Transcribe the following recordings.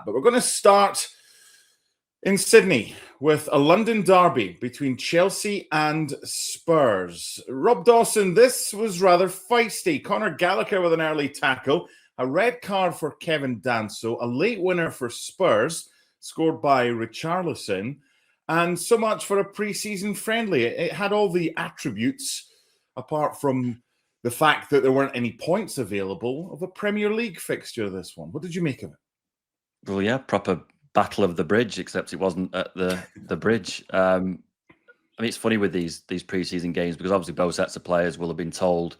But we're going to start in Sydney with a London derby between Chelsea and Spurs. Rob Dawson, this was rather feisty. Conor Gallagher with an early tackle, a red card for Kevin Danso, a late winner for Spurs, scored by Richarlison, and so much for a pre-season friendly. It had all the attributes, apart from the fact that there weren't any points available, of a Premier League fixture, this one. What did you make of it? Well, yeah, proper battle of the bridge, except it wasn't at the bridge. I mean, it's funny with these pre-season games because obviously both sets of players will have been told,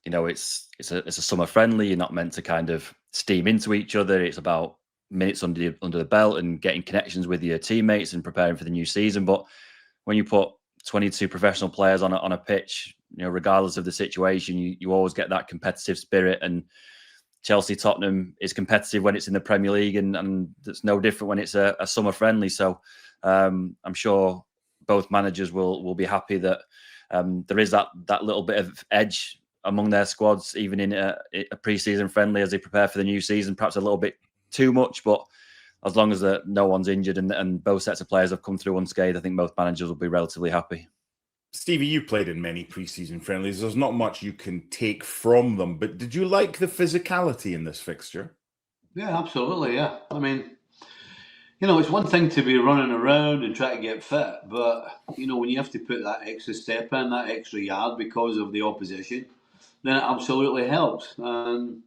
you know, it's a summer friendly. You're not meant to kind of steam into each other. It's about minutes under the belt and getting connections with your teammates and preparing for the new season. But when you put 22 professional players on a pitch, you know, regardless of the situation, you always get that competitive spirit. And Chelsea Tottenham is competitive when it's in the Premier League, and it's no different when it's a summer friendly. So I'm sure both managers will be happy that there is that little bit of edge among their squads, even in a pre-season friendly as they prepare for the new season. Perhaps a little bit too much, but as long as no one's injured and both sets of players have come through unscathed, I think both managers will be relatively happy. Stevie, you played in many pre-season friendlies. There's not much you can take from them, but did you like the physicality in this fixture? Yeah, absolutely, yeah. I mean, you know, it's one thing to be running around and try to get fit, but, you know, when you have to put that extra step in, that extra yard because of the opposition, then it absolutely helps. And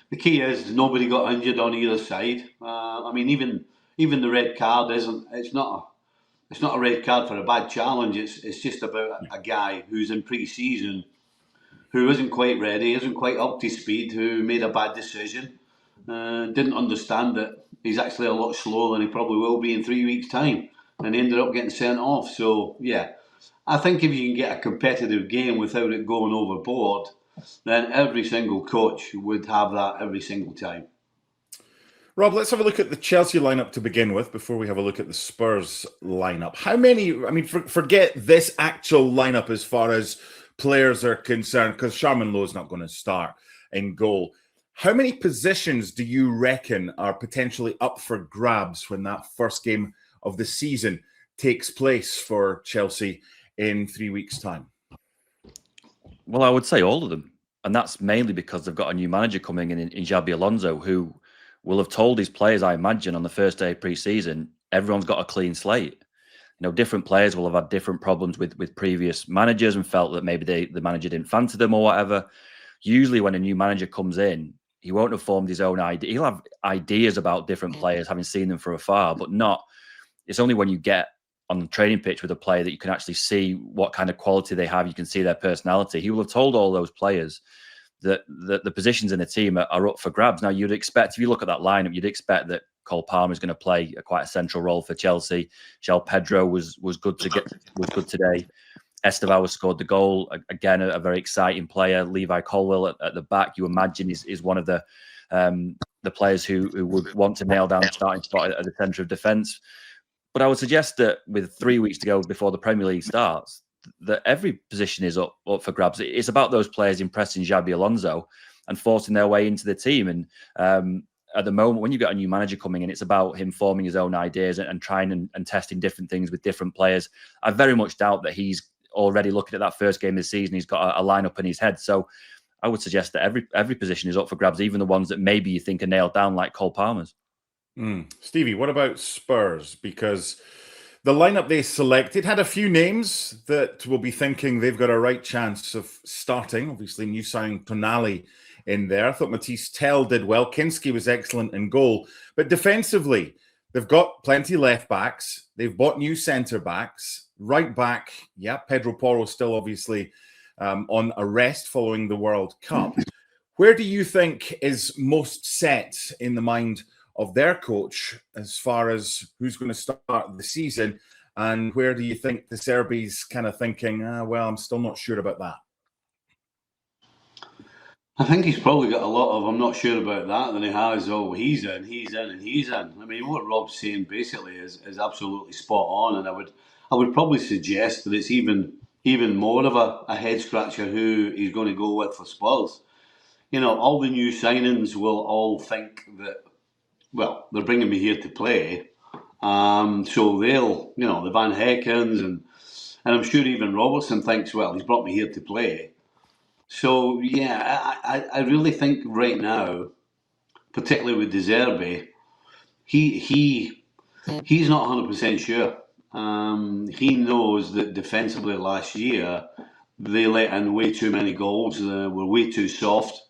the key is nobody got injured on either side. I mean, even the red card it's not a red card for a bad challenge. It's just about a guy who's in pre-season, who isn't quite ready, isn't quite up to speed, who made a bad decision, didn't understand that he's actually a lot slower than he probably will be in 3 weeks' time, and he ended up getting sent off. So, yeah, I think if you can get a competitive game without it going overboard, then every single coach would have that every single time. Rob, let's have a look at the Chelsea lineup to begin with before we have a look at the Spurs lineup. How many, I mean, forget this actual lineup as far as players are concerned, because Sharman Lowe's not going to start in goal. How many positions do you reckon are potentially up for grabs when that first game of the season takes place for Chelsea in 3 weeks' time? Well, I would say all of them. And that's mainly because they've got a new manager coming in Xabi Alonso, who will have told his players, I imagine, on the first day of pre-season, everyone's got a clean slate. You know, different players will have had different problems with previous managers and felt that maybe the manager didn't fancy them or whatever. Usually when a new manager comes in, he won't have formed his own idea. He'll have ideas about different players, having seen them from afar, but not. It's only when you get on the training pitch with a player that you can actually see what kind of quality they have. You can see their personality. He will have told all those players that the positions in the team are up for grabs. Now, you'd expect, if you look at that lineup, you'd expect that Cole Palmer is going to play quite a central role for Chelsea. João Pedro was good today. Estevao scored the goal. Again, a very exciting player. Levi Colwill at the back, you imagine, is one of the players who would want to nail down the starting spot at the centre of defence. But I would suggest that with 3 weeks to go before the Premier League starts, that every position is up for grabs. It's about those players impressing Xabi Alonso and forcing their way into the team. And at the moment, when you've got a new manager coming in, it's about him forming his own ideas and trying and testing different things with different players. I very much doubt that he's already looking at that first game of the season. He's got a lineup in his head. So I would suggest that every position is up for grabs, even the ones that maybe you think are nailed down, like Cole Palmer's. Stevie, what about Spurs? Because the lineup they selected had a few names that will be thinking they've got a right chance of starting. Obviously, new signing Tonali in there. I thought Matisse Tell did well. Kinski was excellent in goal. But defensively, they've got plenty left backs. They've bought new centre backs. Right back, yeah, Pedro Porro still obviously on arrest following the World Cup. Where do you think is most set in the mind of their coach as far as who's going to start the season, and where do you think the Serbi's kind of thinking, well, I'm still not sure about that? I think he's probably got a lot of I'm not sure about that than he has, he's in, and he's in. I mean, what Rob's saying basically is absolutely spot on, and I would probably suggest that it's even more of a head scratcher who he's going to go with for Spurs. You know, all the new signings will all think that well, they're bringing me here to play. So they'll, the Van Heckens and I'm sure even Robertson thinks, well, he's brought me here to play. So yeah, I really think right now, particularly with De Zerbi, he's not 100% sure. He knows that defensively last year they let in way too many goals, were way too soft,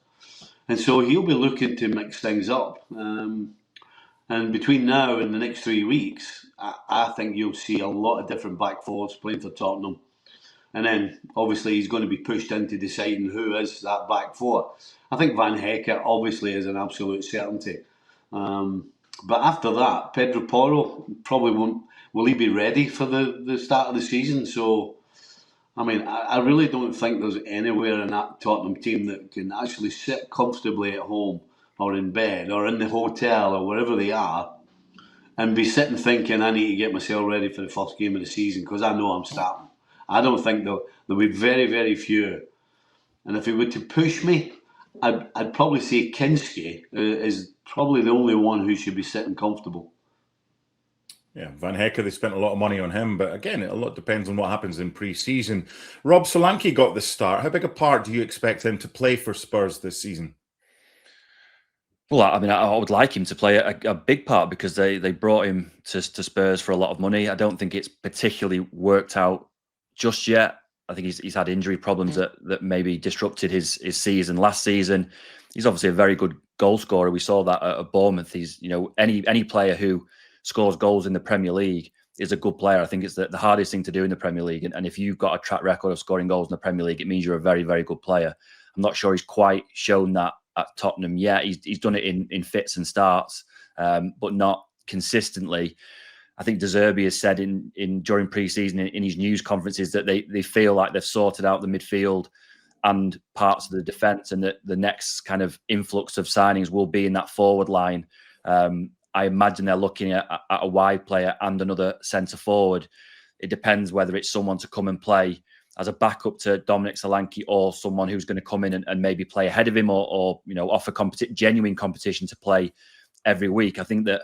and so he'll be looking to mix things up. And between now and the next 3 weeks, I think you'll see a lot of different back fours playing for Tottenham. And then, obviously, he's going to be pushed into deciding who is that back four. I think Van Hecke obviously is an absolute certainty. But after that, Pedro Porro probably won't. Will he be ready for the start of the season? So, I mean, I really don't think there's anywhere in that Tottenham team that can actually sit comfortably at home or in bed or in the hotel or wherever they are and be sitting thinking, I need to get myself ready for the first game of the season because I know I'm starting. I don't think there'll be very, very few. And if he were to push me, I'd probably say Kinski is probably the only one who should be sitting comfortable. Yeah, Van Hecke, they spent a lot of money on him, but again, a lot depends on what happens in pre-season. Rob Solanke got the start. How big a part do you expect him to play for Spurs this season? Well, I mean, I would like him to play a big part because they brought him to Spurs for a lot of money. I don't think it's particularly worked out just yet. I think he's had injury problems that maybe disrupted his season last season. He's obviously a very good goal scorer. We saw that at Bournemouth. He's, any player who scores goals in the Premier League is a good player. I think it's the hardest thing to do in the Premier League. And if you've got a track record of scoring goals in the Premier League, it means you're a very, very good player. I'm not sure he's quite shown that at Tottenham yet. He's done it in fits and starts, but not consistently. I think De Zerbi has said during pre-season in his news conferences that they feel like they've sorted out the midfield and parts of the defence, and that the next kind of influx of signings will be in that forward line. I imagine they're looking at a wide player and another centre forward. It depends whether it's someone to come and play as a backup to Dominic Solanke or someone who's going to come in and maybe play ahead of him or offer genuine competition to play every week. I think that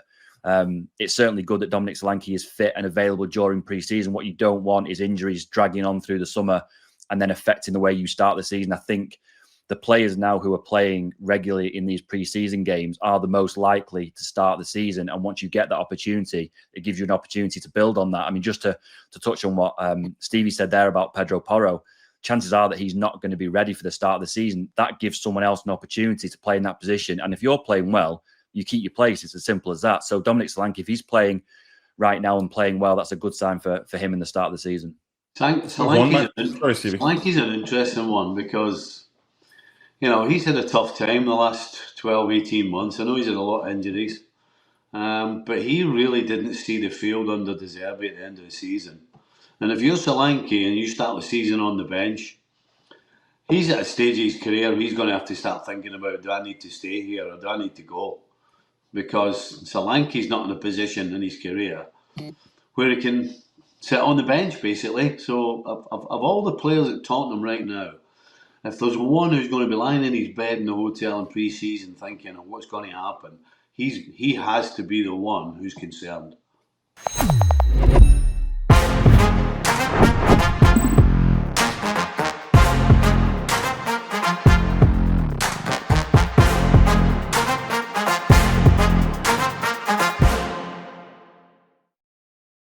it's certainly good that Dominic Solanke is fit and available during pre-season. What you don't want is injuries dragging on through the summer and then affecting the way you start the season. I think the players now who are playing regularly in these pre-season games are the most likely to start the season. And once you get that opportunity, it gives you an opportunity to build on that. I mean, just to touch on what Stevie said there about Pedro Porro, chances are that he's not going to be ready for the start of the season. That gives someone else an opportunity to play in that position. And if you're playing well, you keep your place. It's as simple as that. So Dominic Solanke, if he's playing right now and playing well, that's a good sign for him in the start of the season. Solanke's an interesting one because, he's had a tough time the last 12, 18 months. I know he's had a lot of injuries, but he really didn't see the field under De Zerbi at the end of the season. And if you're Solanke and you start the season on the bench, he's at a stage of his career where he's going to have to start thinking about, do I need to stay here or do I need to go? Because Solanke's not in a position in his career where he can sit on the bench, basically. So of all the players at Tottenham right now, if there's one who's going to be lying in his bed in the hotel in pre-season thinking of what's going to happen, he has to be the one who's concerned.